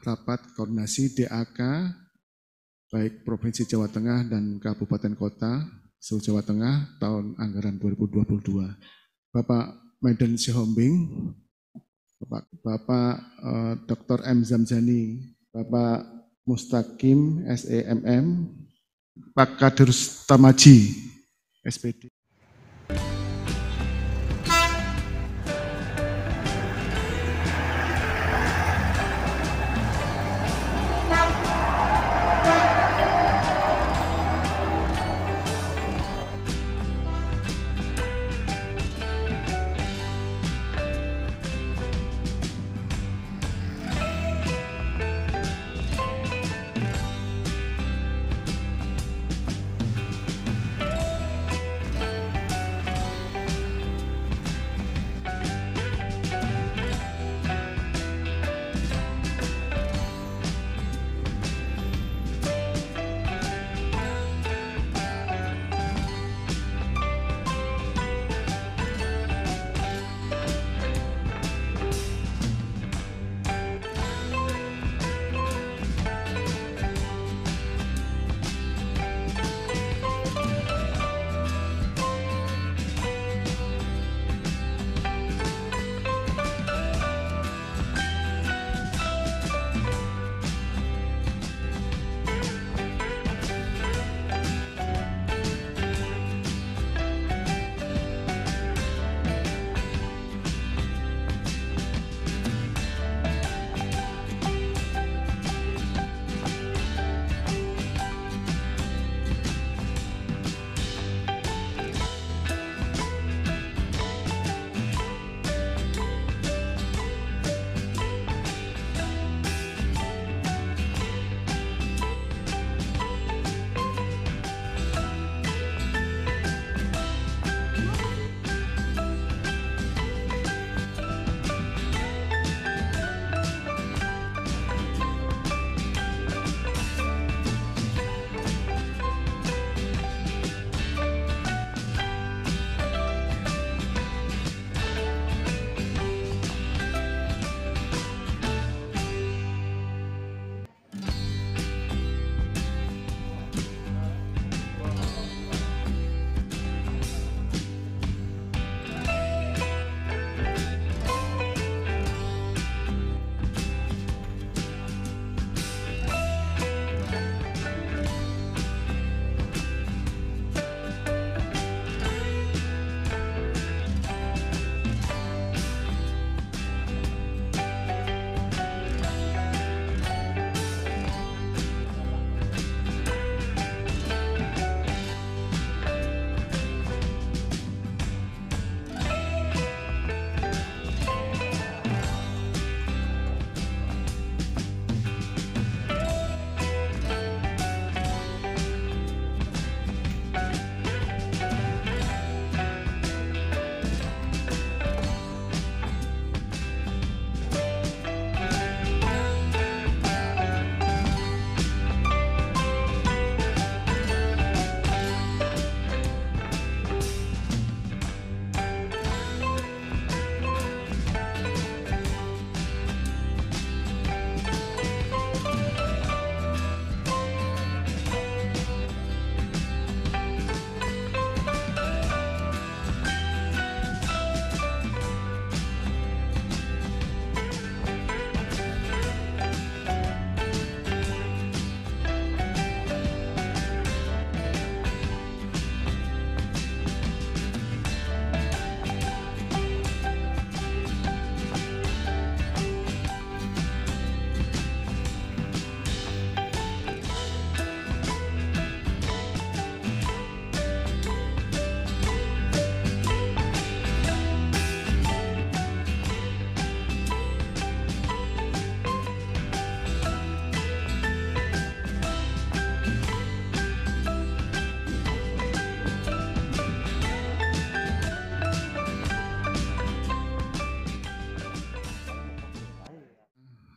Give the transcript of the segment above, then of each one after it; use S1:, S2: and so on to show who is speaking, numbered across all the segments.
S1: rapat koordinasi DAK baik Provinsi Jawa Tengah dan Kabupaten Kota seluruh Jawa Tengah tahun anggaran 2022. Bapak Maiden Sihombing, Bapak Dr. M. Zamzani, Bapak Mustaqim SEMM, Pak Kadir Tamaji SPD.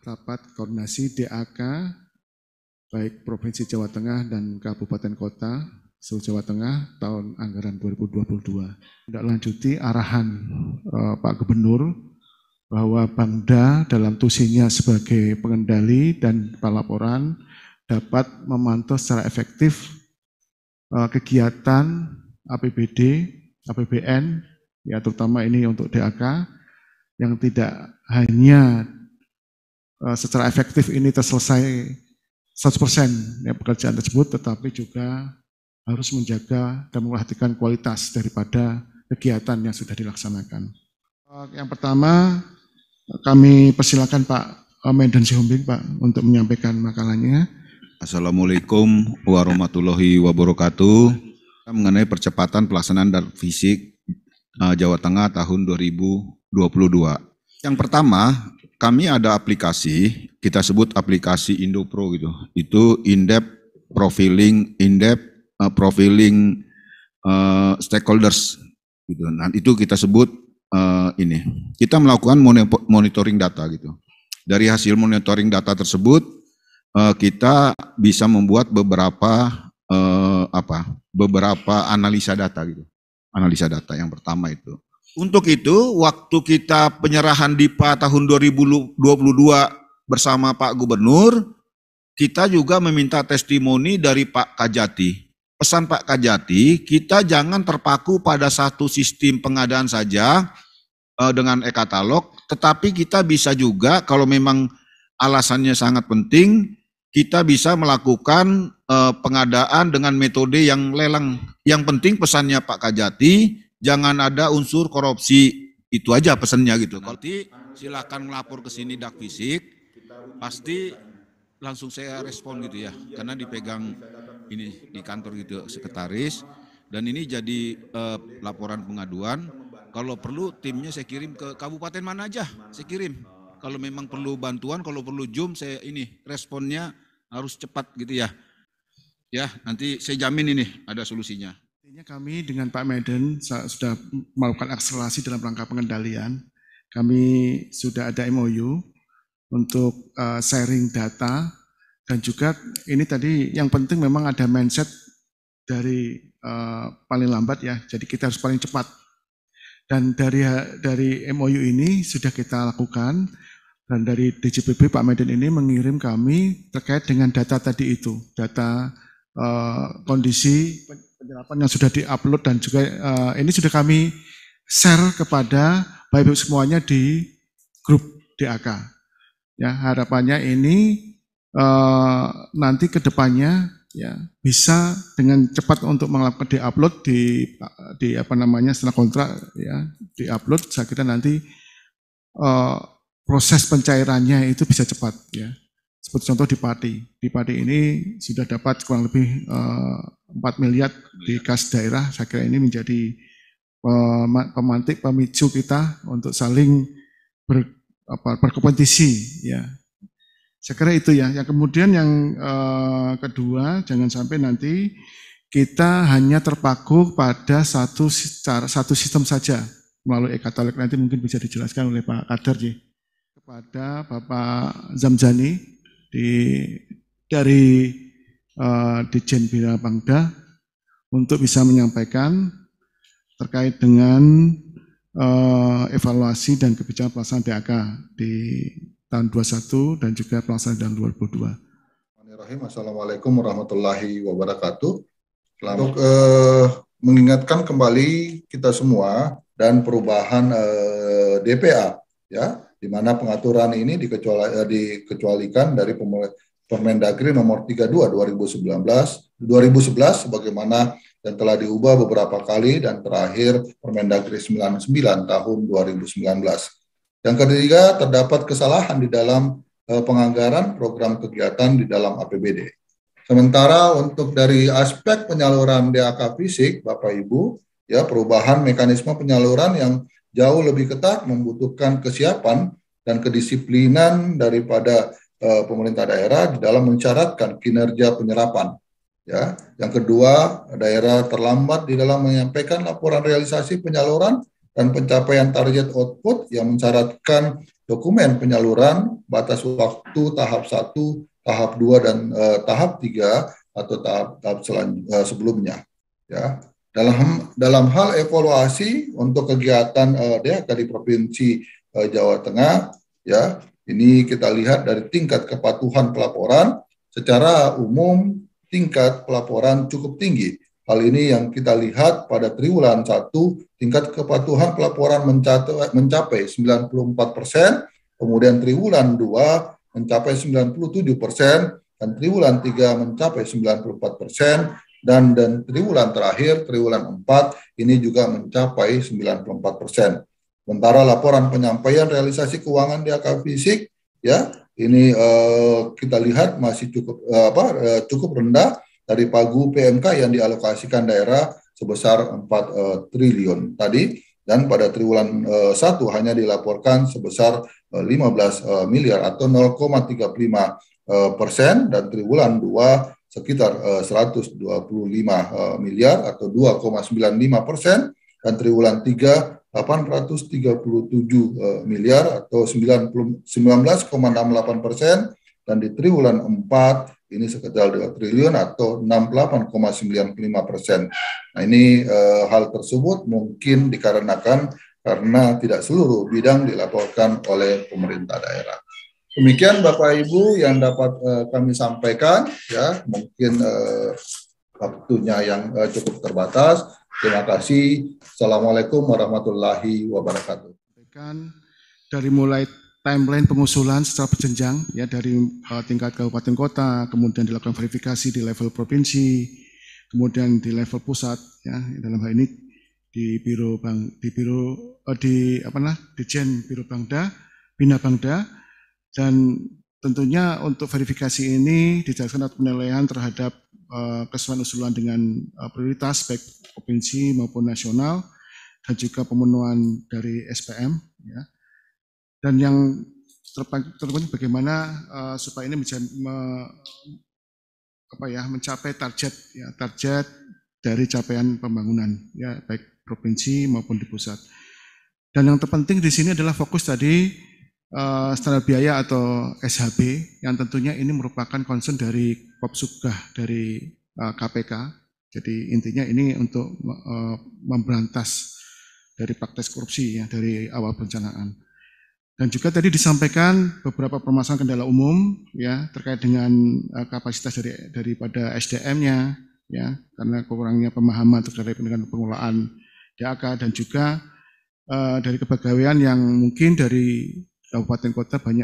S1: Rapat koordinasi DAK baik Provinsi Jawa Tengah dan Kabupaten Kota seluruh Jawa Tengah tahun anggaran 2022. Tidak lanjuti arahan Pak Gubernur bahwa Bangda dalam tusinya sebagai pengendali dan pelaporan dapat memantau secara efektif kegiatan APBD, APBN, ya terutama ini untuk DAK, yang tidak hanya secara efektif ini terselesai 100% ya, pekerjaan tersebut, tetapi juga harus menjaga dan memperhatikan kualitas daripada kegiatan yang sudah dilaksanakan. Yang pertama, kami persilakan Pak Medan Sihombing Pak untuk menyampaikan makalahnya.
S2: Assalamualaikum warahmatullahi wabarakatuh. Mengenai percepatan pelaksanaan dan fisik Jawa Tengah tahun 2022. Yang pertama, kami ada aplikasi, kita sebut aplikasi Indopro gitu. Itu in-depth profiling stakeholders gitu. Nah, itu kita sebut ini. Kita melakukan monitoring data gitu. Dari hasil monitoring data tersebut kita bisa membuat beberapa analisa data gitu. Analisa data yang pertama itu. Untuk itu, waktu kita penyerahan DIPA tahun 2022 bersama Pak Gubernur, kita juga meminta testimoni dari Pak Kajati. Pesan Pak Kajati, kita jangan terpaku pada satu sistem pengadaan saja dengan e-katalog, tetapi kita bisa juga kalau memang alasannya sangat penting, kita bisa melakukan pengadaan dengan metode yang lelang. Yang penting pesannya Pak Kajati, jangan ada unsur korupsi, itu aja pesannya gitu. Nanti silakan melapor ke sini Dak Fisik, pasti langsung saya respon gitu ya, karena dipegang ini di kantor gitu sekretaris, dan ini jadi laporan pengaduan. Kalau perlu timnya saya kirim ke kabupaten mana aja, saya kirim. Kalau memang perlu bantuan, kalau perlu Zoom, saya ini responnya harus cepat gitu ya. Ya, nanti saya jamin ini ada solusinya.
S1: Kami dengan Pak Medan sudah melakukan akselerasi dalam rangka pengendalian. Kami sudah ada MOU untuk sharing data, dan juga ini tadi yang penting memang ada mindset dari paling lambat ya, jadi kita harus paling cepat. Dan dari MOU ini sudah kita lakukan, dan dari DJPB Pak Medan ini mengirim kami terkait dengan data tadi itu, data kondisi penyerapan yang sudah diupload, dan juga ini sudah kami share kepada Bapak Ibu semuanya di grup DAK. Ya, harapannya ini nanti ke depannya ya bisa dengan cepat untuk melakukan diupload di setelah kontrak ya, diupload. Saya kira nanti proses pencairannya itu bisa cepat ya. Seperti contoh di Pati ini sudah dapat kurang lebih 4 miliar di kas daerah. Saya kira ini menjadi pemantik pemicu kita untuk saling berkompetisi ya. Saya kira itu ya. Yang kemudian yang kedua, jangan sampai nanti kita hanya terpaku pada satu sistem saja melalui e-katalog. Nanti mungkin bisa dijelaskan oleh Pak Kader ya. Kepada Bapak Zamzani dari Ditjen Bina Bangda untuk bisa menyampaikan terkait dengan evaluasi dan kebijakan pelaksanaan DAK di tahun 21 dan juga pelaksanaan tahun 2022.
S3: Assalamualaikum warahmatullahi wabarakatuh. Untuk mengingatkan kembali kita semua dan perubahan DPA ya, di mana pengaturan ini dikecualikan dari Permendagri nomor 32 2011 sebagaimana dan telah diubah beberapa kali, dan terakhir Permendagri 99 tahun 2019. Yang ketiga, terdapat kesalahan di dalam penganggaran program kegiatan di dalam APBD. Sementara untuk dari aspek penyaluran DAK fisik, Bapak Ibu, ya perubahan mekanisme penyaluran yang jauh lebih ketat membutuhkan kesiapan dan kedisiplinan daripada pemerintah daerah di dalam mensyaratkan kinerja penyerapan. Ya, yang kedua, daerah terlambat di dalam menyampaikan laporan realisasi penyaluran dan pencapaian target output yang mensyaratkan dokumen penyaluran, batas waktu tahap 1, tahap 2, dan tahap 3 atau tahap sebelumnya. Ya. Dalam hal evaluasi untuk kegiatan DAK di Provinsi Jawa Tengah, ya. Ini kita lihat dari tingkat kepatuhan pelaporan, secara umum tingkat pelaporan cukup tinggi. Hal ini yang kita lihat pada triwulan 1, tingkat kepatuhan pelaporan mencapai 94%, kemudian triwulan 2 mencapai 97%, dan triwulan 3 mencapai 94%, dan triwulan terakhir, triwulan 4, ini juga mencapai 94%. Sementara laporan penyampaian realisasi keuangan DAK fisik, ya, ini kita lihat masih cukup rendah dari pagu PMK yang dialokasikan daerah sebesar 4 triliun tadi, dan pada triwulan 1 hanya dilaporkan sebesar 15 miliar atau 0,35%, dan triwulan 2 sekitar 125 miliar atau 2,95%, dan triwulan 3 837 miliar atau 19,68%, dan di triwulan 4 ini sekitar 2 triliun atau 68,95%. Nah, ini hal tersebut mungkin dikarenakan karena tidak seluruh bidang dilaporkan oleh pemerintah daerah. Demikian Bapak Ibu yang dapat kami sampaikan, ya, mungkin waktunya yang cukup terbatas. Terima kasih. Assalamualaikum warahmatullahi wabarakatuh.
S1: Dari mulai timeline pengusulan secara berjenjang, ya, dari tingkat kabupaten kota, kemudian dilakukan verifikasi di level provinsi, kemudian di level pusat, ya, dalam hal ini di Dijen Biro Bangda, Bina Bangda, dan tentunya untuk verifikasi ini dijalankan penilaian terhadap kesesuaian usulan dengan prioritas baik provinsi maupun nasional, dan juga pemenuhan dari SPM, ya. Dan yang terpenting bagaimana supaya ini bisa mencapai target dari capaian pembangunan, ya, baik provinsi maupun di pusat. Dan yang terpenting di sini adalah fokus tadi standar biaya atau SHB, yang tentunya ini merupakan concern dari Popsubgah dari KPK. Jadi intinya ini untuk memberantas dari praktek korupsi, ya, dari awal perencanaan. Dan juga tadi disampaikan beberapa permasalahan kendala umum, ya, terkait dengan kapasitas daripada SDM-nya, ya, karena kurangnya pemahaman terkait dengan pengelolaan DAK, dan juga dari kepegawaian yang mungkin dari kabupaten kota banyak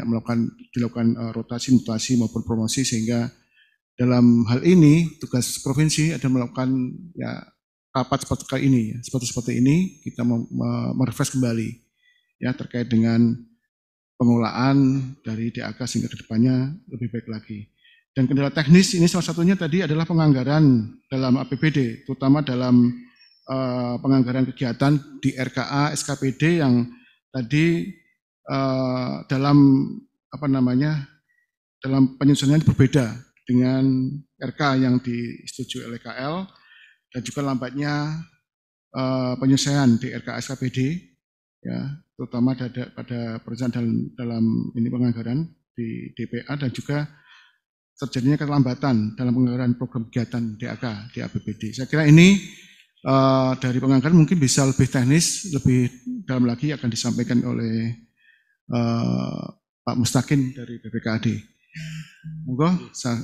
S1: dilakukan rotasi, mutasi maupun promosi, sehingga dalam hal ini tugas provinsi adalah melakukan, ya, rapat seperti ini kita merefresh kembali, ya, terkait dengan pengelolaan dari DAK sehingga kedepannya lebih baik lagi. Dan kendala teknis ini salah satunya tadi adalah penganggaran dalam APBD, terutama dalam penganggaran kegiatan di RKA, SKPD yang tadi dalam dalam penyusunannya berbeda dengan RK yang disetujui oleh KL, dan juga lambatnya penyelesaian di RK SKPD, ya, terutama pada perencanaan dalam ini penganggaran di DPA, dan juga terjadinya keterlambatan dalam penganggaran program kegiatan DAK di APBD. Saya kira ini dari penganggaran mungkin bisa lebih teknis, lebih dalam lagi akan disampaikan oleh Pak Mustakin dari BPKAD. Monggo, saya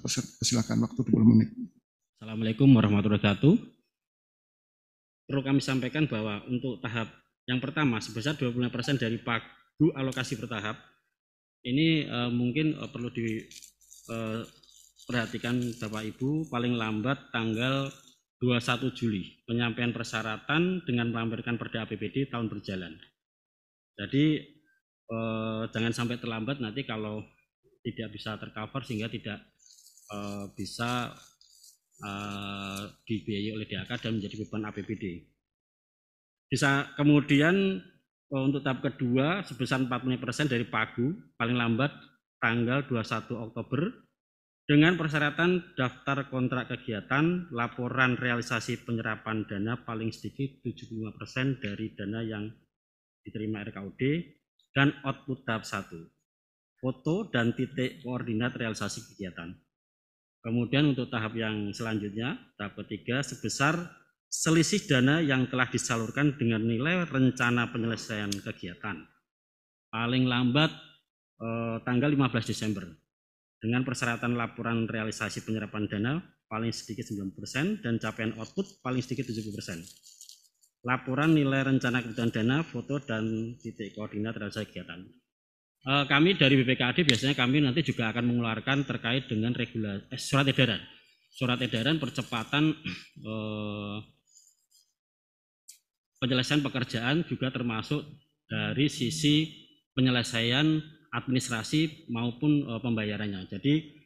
S1: persilakan waktu 20 menit.
S4: Assalamualaikum warahmatullahi wabarakatuh. Perlu kami sampaikan bahwa untuk tahap yang pertama sebesar 25% dari pagu alokasi bertahap ini mungkin perlu diperhatikan Bapak Ibu, paling lambat tanggal 21 Juli penyampaian persyaratan dengan melampirkan perda APBD tahun berjalan. Jadi jangan sampai terlambat nanti kalau tidak bisa tercover sehingga tidak bisa dibiayai oleh DAK dan menjadi beban APBD. Bisa kemudian untuk tahap kedua sebesar 40% dari pagu paling lambat tanggal 21 Oktober dengan persyaratan daftar kontrak kegiatan, laporan realisasi penyerapan dana paling sedikit 75% dari dana yang diterima RKUD, dan output tahap 1, foto dan titik koordinat realisasi kegiatan. Kemudian untuk tahap yang selanjutnya, tahap ketiga, sebesar selisih dana yang telah disalurkan dengan nilai rencana penyelesaian kegiatan. paling lambat tanggal 15 Desember dengan persyaratan laporan realisasi penyerapan dana paling sedikit 9% dan capaian output paling sedikit 70%. Laporan nilai rencana kebutuhan dana, foto, dan titik koordinat realisasi kegiatan. Kami dari BPKAD biasanya kami nanti juga akan mengeluarkan terkait dengan surat edaran. Surat edaran percepatan penyelesaian pekerjaan juga termasuk dari sisi penyelesaian administrasi maupun pembayarannya. Jadi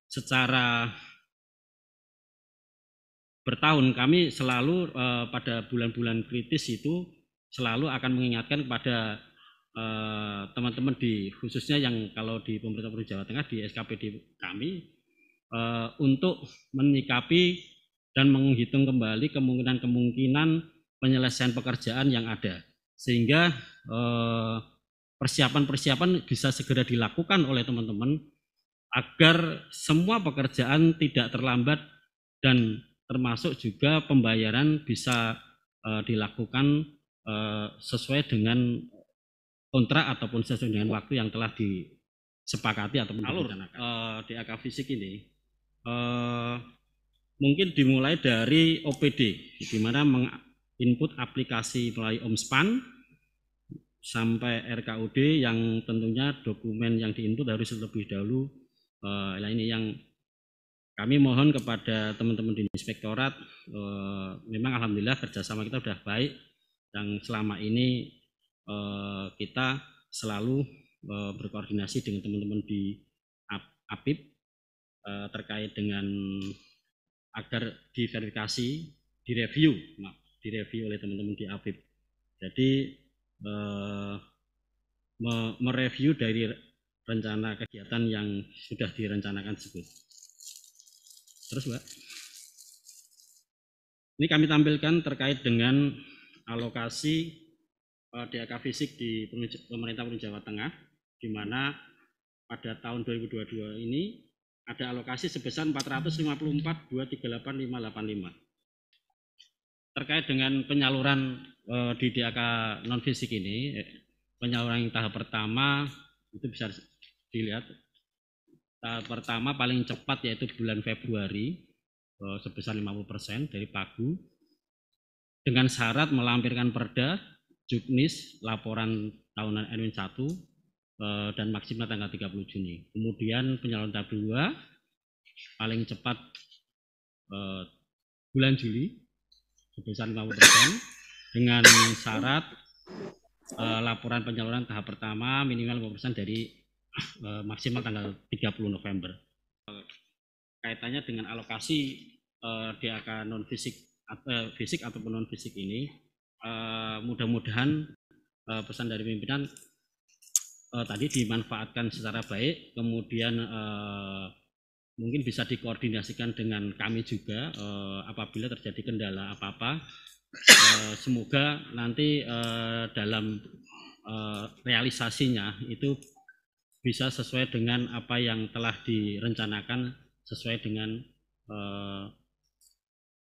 S4: secara bertahun kami selalu pada bulan-bulan kritis itu selalu akan mengingatkan kepada teman-teman di khususnya yang kalau di pemerintah Provinsi Jawa Tengah di SKPD kami untuk menyikapi dan menghitung kembali kemungkinan-kemungkinan penyelesaian pekerjaan yang ada sehingga persiapan-persiapan bisa segera dilakukan oleh teman-teman agar semua pekerjaan tidak terlambat dan termasuk juga pembayaran bisa dilakukan sesuai dengan kontrak ataupun sesuai dengan waktu yang telah disepakati ataupun direncanakan. DAK fisik ini mungkin dimulai dari OPD, di mana menginput aplikasi melalui OMSPAN sampai RKUD yang tentunya dokumen yang diinput harus lebih dahulu. Ini yang kami mohon kepada teman-teman di inspektorat, memang alhamdulillah kerjasama kita sudah baik, yang selama ini kita selalu berkoordinasi dengan teman-teman di APIP terkait dengan agar diverifikasi, direview oleh teman-teman di APIP. Jadi mereview dari rencana kegiatan yang sudah direncanakan tersebut. Terus Mbak, ini kami tampilkan terkait dengan alokasi DAK fisik di pemerintah Provinsi Jawa Tengah, di mana pada tahun 2022 ini ada alokasi sebesar 454.238.585. Terkait dengan penyaluran di DAK non fisik ini, penyaluran yang tahap pertama itu bisa dilihat. Tahap pertama paling cepat yaitu bulan Februari sebesar 50% dari Pagu dengan syarat melampirkan perda, juknis, laporan tahunan N-1 dan maksimal tanggal 30 Juni. Kemudian penyaluran tahap 2 paling cepat bulan Juli sebesar 50% dengan syarat laporan penyaluran tahap pertama minimal 50% dari maksimal tanggal 30 November. Kaitannya dengan alokasi DAK non fisik ataupun non fisik ini, mudah-mudahan pesan dari pimpinan tadi dimanfaatkan secara baik, kemudian mungkin bisa dikoordinasikan dengan kami juga apabila terjadi kendala apa-apa. Semoga nanti dalam realisasinya itu bisa sesuai dengan apa yang telah direncanakan sesuai dengan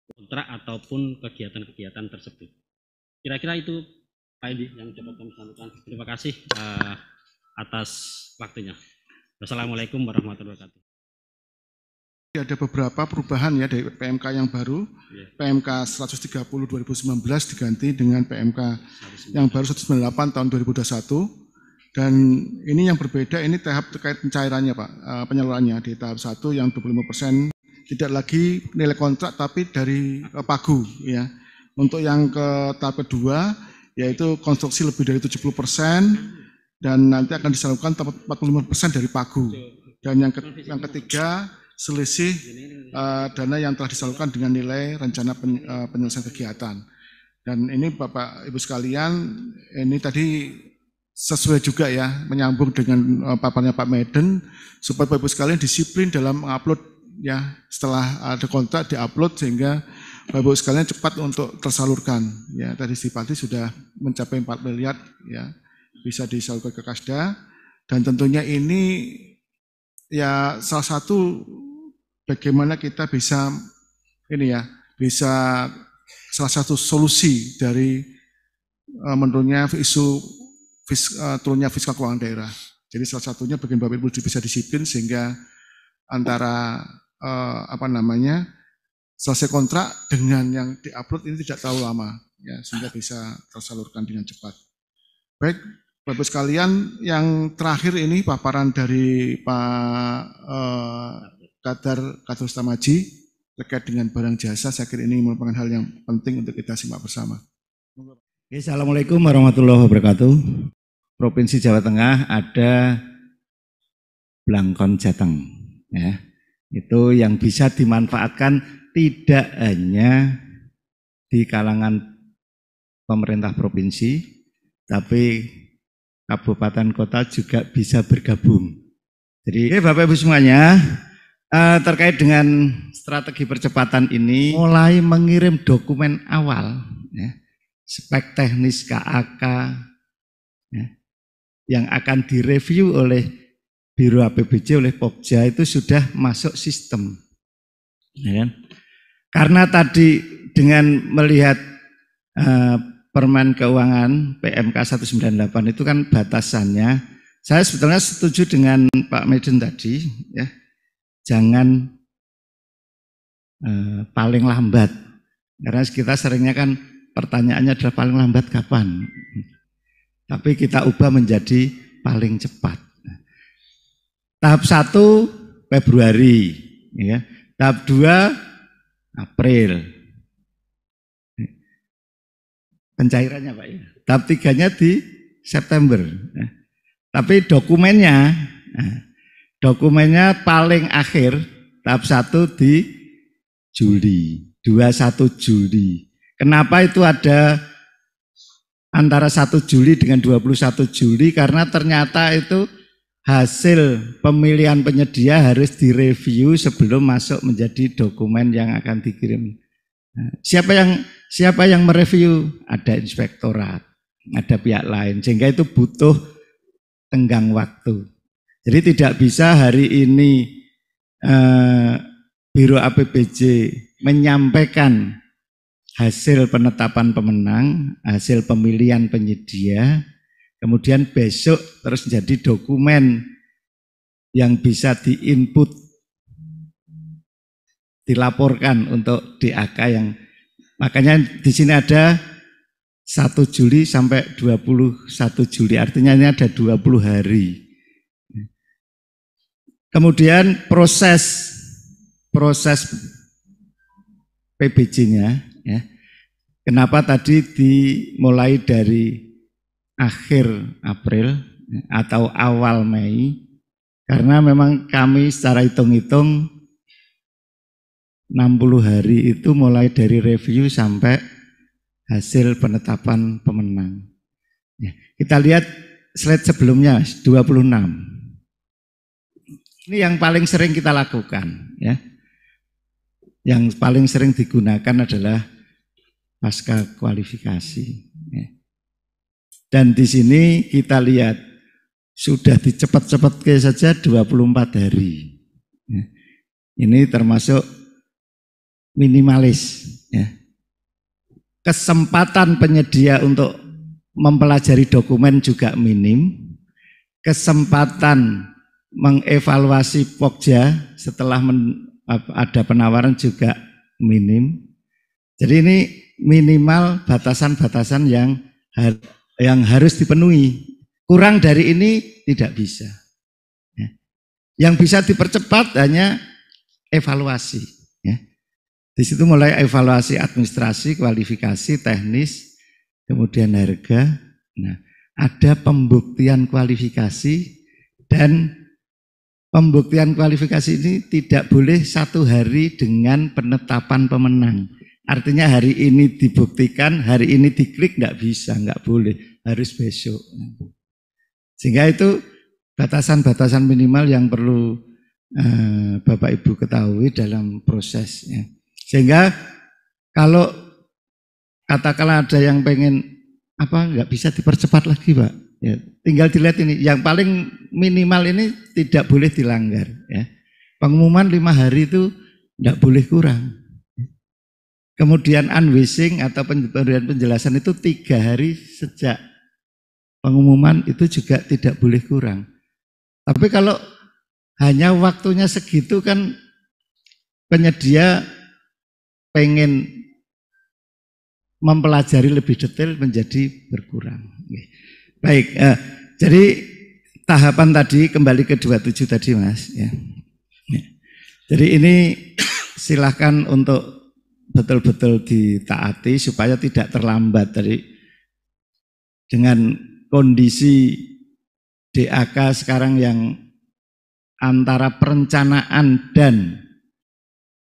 S4: kontrak ataupun kegiatan-kegiatan tersebut. Kira-kira itu Pak Edi yang dapat kami sampaikan. Terima kasih atas waktunya. Wassalamualaikum warahmatullahi wabarakatuh.
S1: Ada beberapa perubahan ya dari PMK yang baru, PMK 130 2019 diganti dengan PMK yang baru 198 tahun 2021. Dan ini yang berbeda, ini tahap terkait pencairannya Pak, penyalurannya di tahap 1 yang 25% tidak lagi nilai kontrak tapi dari Pagu ya. Untuk yang ke tahap kedua yaitu konstruksi lebih dari 70% dan nanti akan disalurkan 45% dari Pagu. Dan yang ketiga selisih dana yang telah disalurkan dengan nilai rencana penyelesaian kegiatan. Dan ini Bapak Ibu sekalian, ini tadi sesuai juga ya, menyambung dengan paparnya Pak Meden, supaya Bapak Ibu sekalian disiplin dalam mengupload ya, setelah ada kontrak diupload sehingga Bapak Ibu sekalian cepat untuk tersalurkan. Ya, tadi Stipati sudah mencapai 4 miliar ya, bisa disalurkan ke Kasda, dan tentunya ini ya salah satu bagaimana kita bisa ini ya, bisa salah satu solusi dari menurutnya isu turunnya fiskal keuangan daerah. Jadi salah satunya bagian Bapak Ibu bisa disiplin sehingga antara selesai kontrak dengan yang diupload ini tidak terlalu lama, ya, sehingga bisa tersalurkan dengan cepat. Baik, Bapak sekalian, yang terakhir ini paparan dari Pak Kadar Utamaji terkait dengan barang jasa. Saya kira ini merupakan hal yang penting untuk kita simak bersama.
S5: Assalamualaikum warahmatullahi wabarakatuh. Provinsi Jawa Tengah ada Blangkon Jateng, ya. Itu yang bisa dimanfaatkan tidak hanya di kalangan pemerintah provinsi, tapi kabupaten kota juga bisa bergabung. Jadi Bapak Ibu semuanya, terkait dengan strategi percepatan ini, mulai mengirim dokumen awal, ya, spek teknis KAK, ya, yang akan direview oleh Biro APBJ, oleh Pokja, itu sudah masuk sistem, ya kan? Karena tadi dengan melihat Permen Keuangan PMK 198 itu kan batasannya, saya sebetulnya setuju dengan Pak Meden tadi, ya, jangan paling lambat, karena kita seringnya kan pertanyaannya adalah paling lambat kapan, tapi kita ubah menjadi paling cepat. Tahap 1 Februari, ya. Tahap 2 April. Pencairannya Pak, ya. Tahap 3-nya di September. Ya. Tapi dokumennya paling akhir tahap 1 di Juli, 21 Juli. Kenapa itu ada antara 1 Juli dengan 21 Juli? Karena ternyata itu hasil pemilihan penyedia harus direview sebelum masuk menjadi dokumen yang akan dikirim. Nah, siapa yang mereview? Ada inspektorat, ada pihak lain, sehingga itu butuh tenggang waktu. Jadi tidak bisa hari ini Biro APBJ menyampaikan hasil penetapan pemenang, hasil pemilihan penyedia, kemudian besok terus jadi dokumen yang bisa diinput, dilaporkan untuk DAK yang makanya di sini ada 1 Juli sampai 21 Juli, artinya ini ada 20 hari. Kemudian proses PBJ-nya, ya. Kenapa tadi dimulai dari akhir April atau awal Mei? Karena memang kami secara hitung-hitung 60 hari itu mulai dari review sampai hasil penetapan pemenang. Ya, kita lihat slide sebelumnya 26. Ini yang paling sering kita lakukan, ya. Yang paling sering digunakan adalah pasca kualifikasi. Ya. Dan di sini kita lihat sudah dicepat-cepatkan saja 24 hari. Ya. Ini termasuk minimalis. Ya. Kesempatan penyedia untuk mempelajari dokumen juga minim. Kesempatan mengevaluasi Pokja setelah ada penawaran juga minim. Jadi ini minimal batasan-batasan yang harus dipenuhi. Kurang dari ini tidak bisa. Ya. Yang bisa dipercepat hanya evaluasi. Ya. Di situ mulai evaluasi administrasi, kualifikasi, teknis, kemudian harga. Nah, ada pembuktian kualifikasi, dan pembuktian kualifikasi ini tidak boleh 1 hari dengan penetapan pemenang. Artinya hari ini dibuktikan, hari ini diklik, nggak bisa, nggak boleh, harus besok. Sehingga itu batasan-batasan minimal yang perlu Bapak Ibu ketahui dalam prosesnya. Sehingga kalau katakanlah ada yang pengen nggak bisa dipercepat lagi Pak, ya, tinggal dilihat ini, yang paling minimal ini tidak boleh dilanggar. Ya. Pengumuman 5 hari itu nggak boleh kurang. Kemudian unwishing atau pemberian penjelasan itu 3 hari sejak pengumuman itu juga tidak boleh kurang. Tapi kalau hanya waktunya segitu kan penyedia pengen mempelajari lebih detail menjadi berkurang. Baik, jadi tahapan tadi kembali ke 27 tadi Mas. Ya. Jadi ini silahkan untuk betul-betul ditaati supaya tidak terlambat tadi dengan kondisi DAK sekarang yang antara perencanaan dan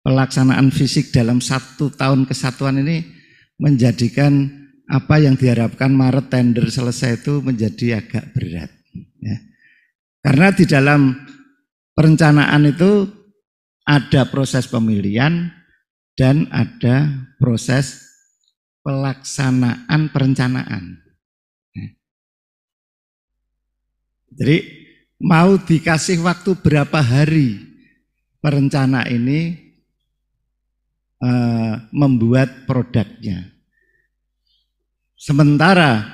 S5: pelaksanaan fisik dalam 1 tahun kesatuan ini menjadikan apa yang diharapkan Maret tender selesai itu menjadi agak berat. Ya. Karena di dalam perencanaan itu ada proses pemilihan dan ada proses pelaksanaan perencanaan. Ya. Jadi mau dikasih waktu berapa hari perencana ini membuat produknya. Sementara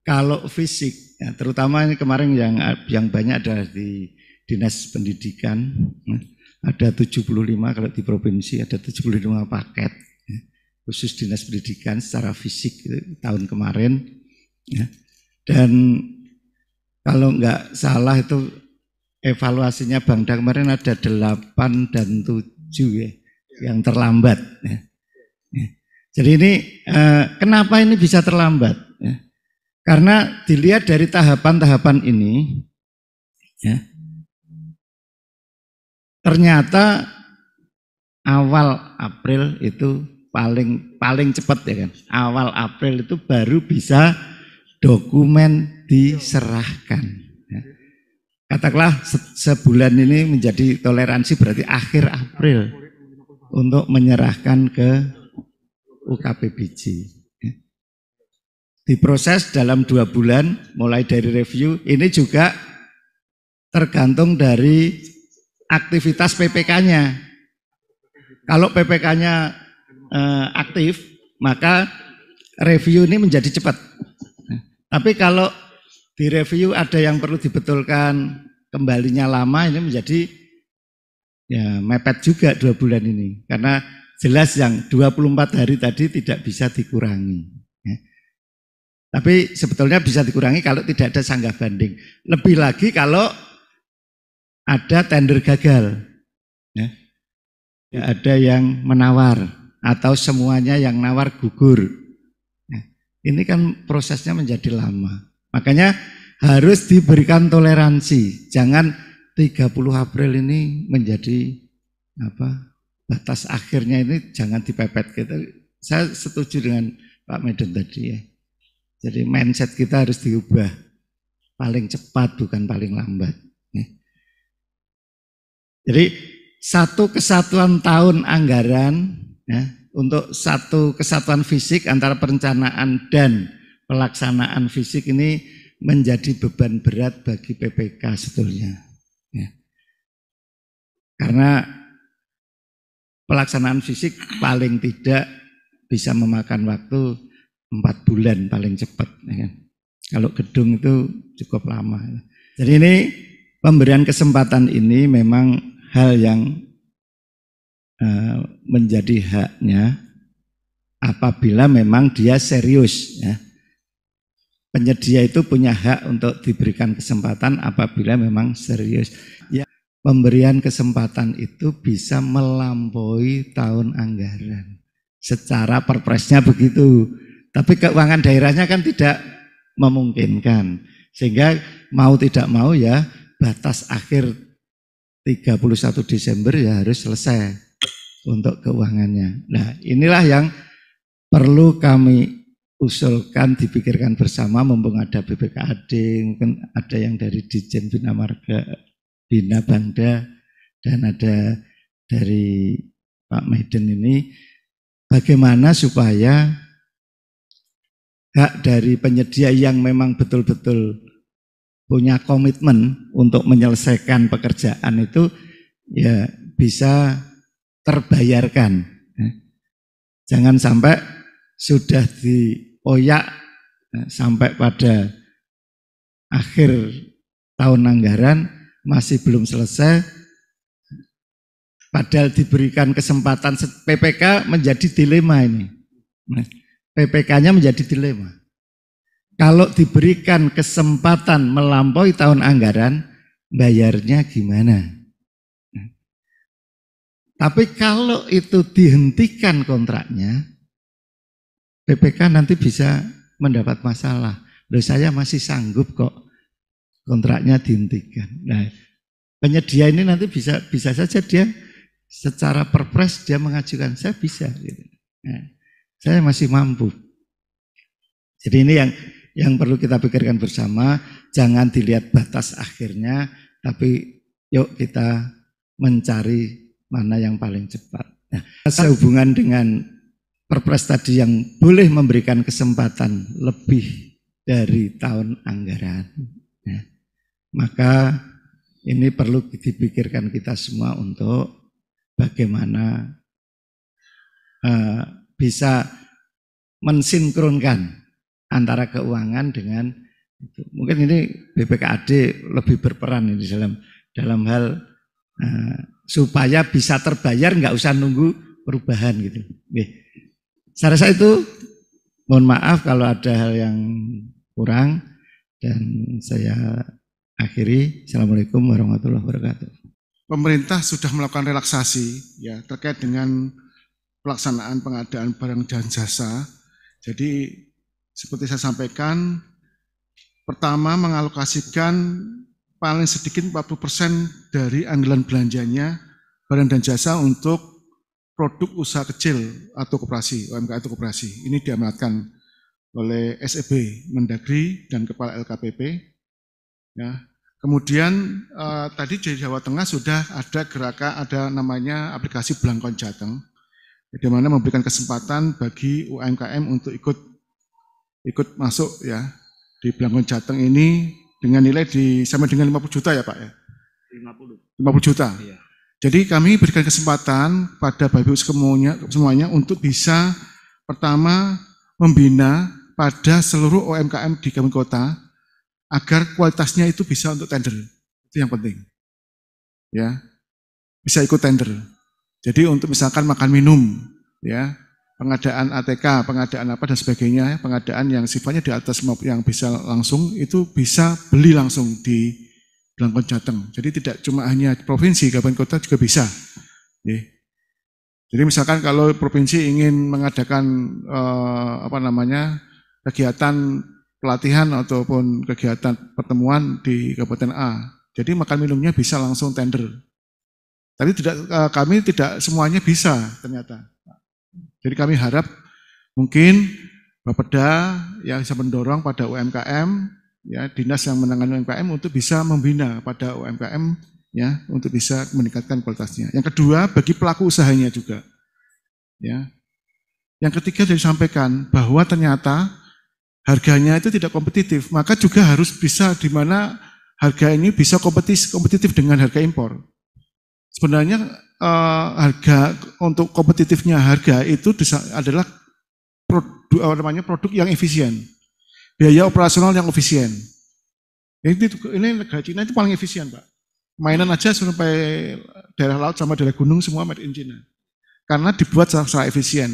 S5: kalau fisik, ya, terutama ini kemarin yang banyak adalah di Dinas Pendidikan, ada 75, kalau di provinsi ada 75 paket, ya, khusus Dinas Pendidikan secara fisik tahun kemarin. Ya. Dan kalau nggak salah itu evaluasinya Bangda kemarin ada 8 dan 7 ya. Yang terlambat. Ya. Ya. Jadi ini kenapa ini bisa terlambat? Ya. Karena dilihat dari tahapan-tahapan ini, ya, ternyata awal April itu paling cepat ya kan. Awal April itu baru bisa dokumen diserahkan. Ya. Katakanlah sebulan ini menjadi toleransi berarti akhir April untuk menyerahkan ke UKPBJ. Diproses dalam 2 bulan, mulai dari review. Ini juga tergantung dari aktivitas PPK-nya. Kalau PPK-nya aktif, maka review ini menjadi cepat. Tapi kalau di review ada yang perlu dibetulkan, kembalinya lama, ini menjadi ya mepet juga 2 bulan ini. Karena jelas yang 24 hari tadi tidak bisa dikurangi. Ya. Tapi sebetulnya bisa dikurangi kalau tidak ada sanggah banding. Lebih lagi kalau ada tender gagal. Ya. Ya, ada yang menawar atau semuanya yang nawar gugur. Ya. Ini kan prosesnya menjadi lama. Makanya harus diberikan toleransi. Jangan 30 April ini menjadi batas akhirnya ini jangan dipepet gitu. Saya setuju dengan Pak Medan tadi ya. Jadi mindset kita harus diubah. Paling cepat bukan paling lambat. Ya. Jadi 1 kesatuan tahun anggaran ya, untuk 1 kesatuan fisik antara perencanaan dan pelaksanaan fisik ini menjadi beban berat bagi PPK sebetulnya. Ya. Karena pelaksanaan fisik paling tidak bisa memakan waktu 4 bulan paling cepat. Ya kan? Kalau gedung itu cukup lama. Jadi ini pemberian kesempatan ini memang hal yang menjadi haknya apabila memang dia serius. Ya. Penyedia itu punya hak untuk diberikan kesempatan apabila memang serius. Ya, pemberian kesempatan itu bisa melampaui tahun anggaran. Secara perpresnya begitu. Tapi keuangan daerahnya kan tidak memungkinkan. Sehingga mau tidak mau ya batas akhir 31 Desember ya harus selesai untuk keuangannya. Nah inilah yang perlu kami usulkan, dipikirkan bersama, mumpung ada BPKAD, mungkin ada yang dari Ditjen Bina Marga, Bina Bangda, dan ada dari Pak Medan ini, bagaimana supaya hak dari penyedia yang memang betul-betul punya komitmen untuk menyelesaikan pekerjaan itu ya bisa terbayarkan. Jangan sampai sudah dioyak sampai pada akhir tahun anggaran masih belum selesai, padahal diberikan kesempatan. PPK menjadi dilema ini. PPK-nya menjadi dilema. Kalau diberikan kesempatan melampaui tahun anggaran, bayarnya gimana? Tapi kalau itu dihentikan kontraknya, PPK nanti bisa mendapat masalah. Loh, saya masih sanggup kok kontraknya dihentikan. Nah, penyedia ini nanti bisa saja dia secara perpres dia mengajukan, saya bisa. Gitu. Nah, saya masih mampu. Jadi ini yang perlu kita pikirkan bersama, jangan dilihat batas akhirnya, tapi yuk kita mencari mana yang paling cepat. Nah, sehubungan dengan perpres tadi yang boleh memberikan kesempatan lebih dari tahun anggaran, nah, maka ini perlu dipikirkan kita semua untuk bagaimana bisa mensinkronkan antara keuangan dengan itu. Mungkin ini BPKAD lebih berperan ini dalam hal supaya bisa terbayar, nggak usah nunggu perubahan gitu. Oke. Saya rasa itu, mohon maaf kalau ada hal yang kurang, dan saya akhiri. Assalamualaikum warahmatullahi wabarakatuh.
S1: Pemerintah sudah melakukan relaksasi ya terkait dengan pelaksanaan pengadaan barang dan jasa. Jadi seperti saya sampaikan, pertama mengalokasikan paling sedikit 40% dari anggaran belanjanya barang dan jasa untuk produk usaha kecil atau koperasi, UMKM atau koperasi. Ini diamanatkan oleh SEB, Mendagri, dan Kepala LKPP. Ya. Kemudian tadi di Jawa Tengah sudah ada gerakan, ada namanya aplikasi Blangkon Jateng, di mana memberikan kesempatan bagi UMKM untuk ikut masuk ya di Blangkon Jateng ini dengan nilai sampai dengan 50 juta ya Pak ya? 50 juta. Iya. Jadi kami berikan kesempatan pada Bapak Ibu semuanya untuk bisa pertama membina pada seluruh UMKM di Kabupaten Kota agar kualitasnya itu bisa untuk tender. Itu yang penting. Ya. Bisa ikut tender. Jadi untuk misalkan makan minum ya, pengadaan ATK, pengadaan apa dan sebagainya, pengadaan yang sifatnya di atas yang bisa langsung, itu bisa beli langsung di Blangkon Jateng. Jadi tidak cuma hanya provinsi, kabupaten kota juga bisa. Jadi misalkan kalau provinsi ingin mengadakan kegiatan pelatihan ataupun kegiatan pertemuan di Kabupaten A, jadi makan minumnya bisa langsung tender. Tapi kami tidak semuanya bisa ternyata. Jadi kami harap mungkin Bapeda yang bisa mendorong pada UMKM, ya dinas yang menangani UMKM untuk bisa membina pada UMKM, ya untuk bisa meningkatkan kualitasnya. Yang kedua bagi pelaku usahanya juga, ya. Yang ketiga disampaikan bahwa ternyata harganya itu tidak kompetitif, maka juga harus bisa di mana harga ini bisa kompetitif dengan harga impor. Sebenarnya harga untuk kompetitifnya harga itu adalah produk yang efisien, biaya operasional yang efisien. Ini negara Cina itu paling efisien Pak. Mainan aja sampai daerah laut sama daerah gunung semua made in China, karena dibuat secara efisien.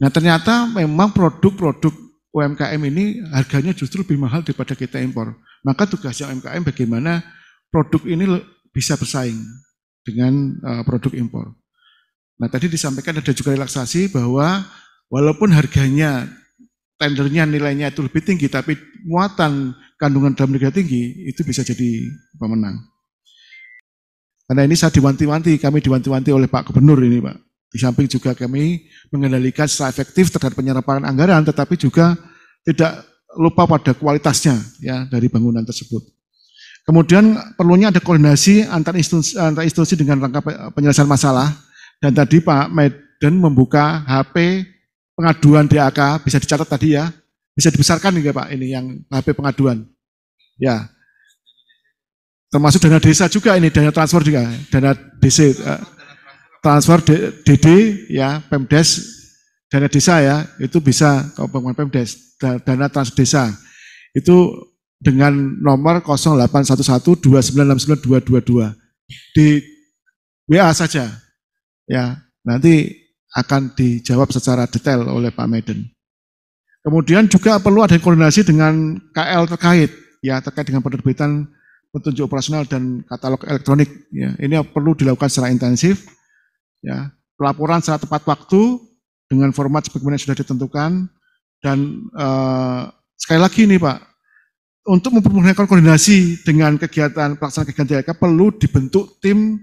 S1: Nah ternyata memang produk-produk UMKM ini harganya justru lebih mahal daripada kita impor. Maka tugasnya UMKM bagaimana produk ini bisa bersaing dengan produk impor. Nah tadi disampaikan ada juga relaksasi bahwa walaupun harganya, tendernya nilainya itu lebih tinggi, tapi muatan kandungan dalam negara tinggi, itu bisa jadi pemenang. Karena ini saya kami diwanti-wanti oleh Pak Gubernur ini Pak. Di samping juga kami mengendalikan secara efektif terhadap penyerapan anggaran, tetapi juga tidak lupa pada kualitasnya ya dari bangunan tersebut. Kemudian perlunya ada koordinasi antar institusi dengan rangka penyelesaian masalah. Dan tadi Pak Medan membuka HP pengaduan DAK, bisa dicatat tadi ya, bisa dibesarkan nih Pak ini yang HP pengaduan. Ya, termasuk dana desa juga ini, dana transfer juga, dana DC, transfer DD ya, Pemdes, dana desa ya, itu bisa Kabupaten Pemdes, dana transfer desa. Itu dengan nomor 081129692222 di WA saja. Ya, nanti akan dijawab secara detail oleh Pak Meden. Kemudian juga perlu ada koordinasi dengan KL terkait, ya terkait dengan penerbitan petunjuk operasional dan katalog elektronik. Ya, ini perlu dilakukan secara intensif. Ya, pelaporan secara tepat waktu dengan format sebagaimana sudah ditentukan. Dan sekali lagi nih Pak, untuk mempermudah koordinasi dengan kegiatan pelaksanaan kegiatan DAK perlu dibentuk tim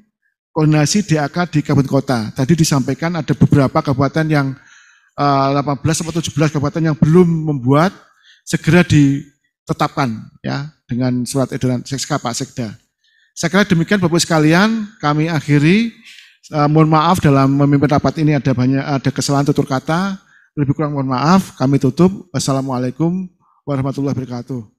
S1: koordinasi DAK di kabupaten kota. Tadi disampaikan ada beberapa kabupaten yang 18 atau 17 kabupaten yang belum membuat, segera ditetapkan ya dengan surat edaran Sekska Pak Sekda. Saya kira demikian Bapak sekalian, kami akhiri. Mohon maaf dalam memimpin rapat ini ada kesalahan tutur kata. Lebih kurang mohon maaf, kami tutup. Wassalamualaikum warahmatullahi wabarakatuh.